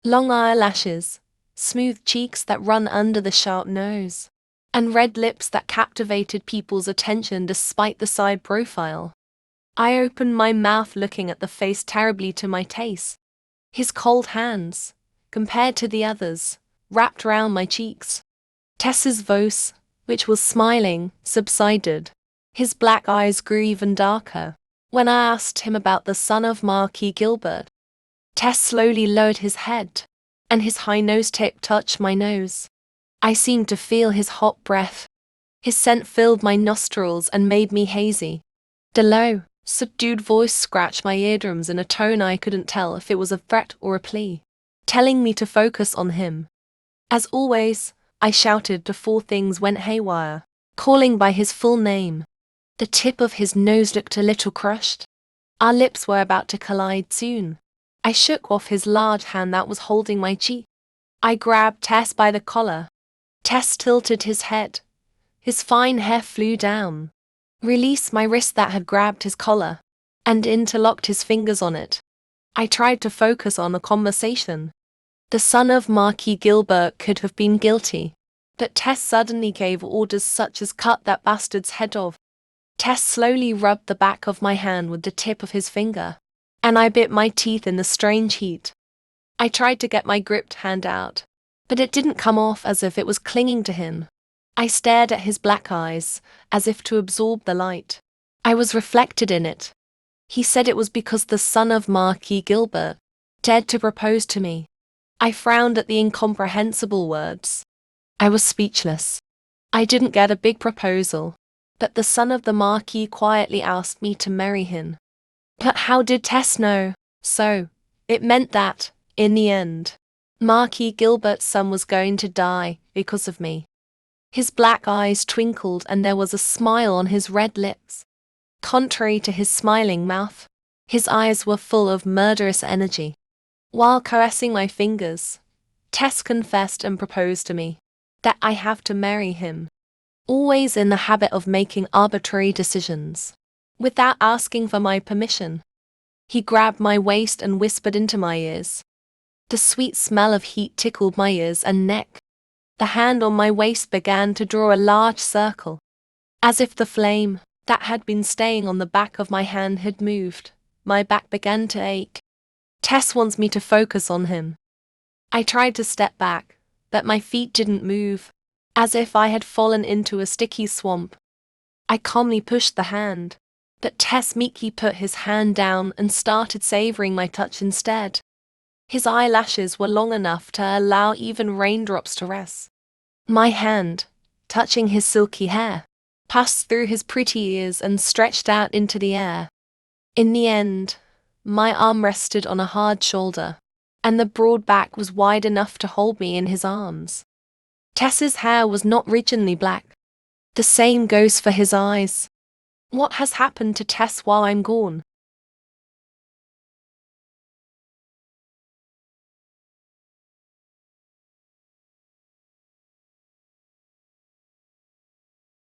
Long eyelashes, smooth cheeks that run under the sharp nose, and red lips that captivated people's attention despite the side profile. I opened my mouth looking at the face terribly to my taste. His cold hands, compared to the others, wrapped round my cheeks. Tess's voice, which was smiling, subsided. His black eyes grew even darker. When I asked him about the son of Marquis Gilbert, Tess slowly lowered his head, and his high nose tip touched my nose. I seemed to feel his hot breath. His scent filled my nostrils and made me hazy. The low, subdued voice scratched my eardrums in a tone I couldn't tell if it was a threat or a plea, telling me to focus on him. As always, I shouted before things went haywire, calling by his full name. The tip of his nose looked a little crushed. Our lips were about to collide soon. I shook off his large hand that was holding my cheek. I grabbed Tess by the collar. Tess tilted his head. His fine hair flew down, released my wrist that had grabbed his collar, and interlocked his fingers on it. I tried to focus on the conversation. The son of Marquis Gilbert could have been guilty, but Tess suddenly gave orders such as cut that bastard's head off. Tess slowly rubbed the back of my hand with the tip of his finger, and I bit my teeth in the strange heat. I tried to get my gripped hand out, but it didn't come off as if it was clinging to him. I stared at his black eyes, as if to absorb the light. I was reflected in it. He said it was because the son of Marquis Gilbert dared to propose to me. I frowned at the incomprehensible words. I was speechless. I didn't get a big proposal, but the son of the Marquis quietly asked me to marry him. But how did Tess know? So, it meant that, in the end, Marquis Gilbert's son was going to die because of me. His black eyes twinkled and there was a smile on his red lips. Contrary to his smiling mouth, his eyes were full of murderous energy. While caressing my fingers, Tess confessed and proposed to me that I have to marry him. Always in the habit of making arbitrary decisions, without asking for my permission. He grabbed my waist and whispered into my ears. The sweet smell of heat tickled my ears and neck. The hand on my waist began to draw a large circle, as if the flame that had been staying on the back of my hand had moved. My back began to ache. Tess wants me to focus on him. I tried to step back, but my feet didn't move, as if I had fallen into a sticky swamp. I calmly pushed the hand, but Tess meekly put his hand down and started savoring my touch instead. His eyelashes were long enough to allow even raindrops to rest. My hand, touching his silky hair, passed through his pretty ears and stretched out into the air. In the end, my arm rested on a hard shoulder, and the broad back was wide enough to hold me in his arms. Tess's hair was not rigidly black. The same goes for his eyes. What has happened to Tess while I'm gone?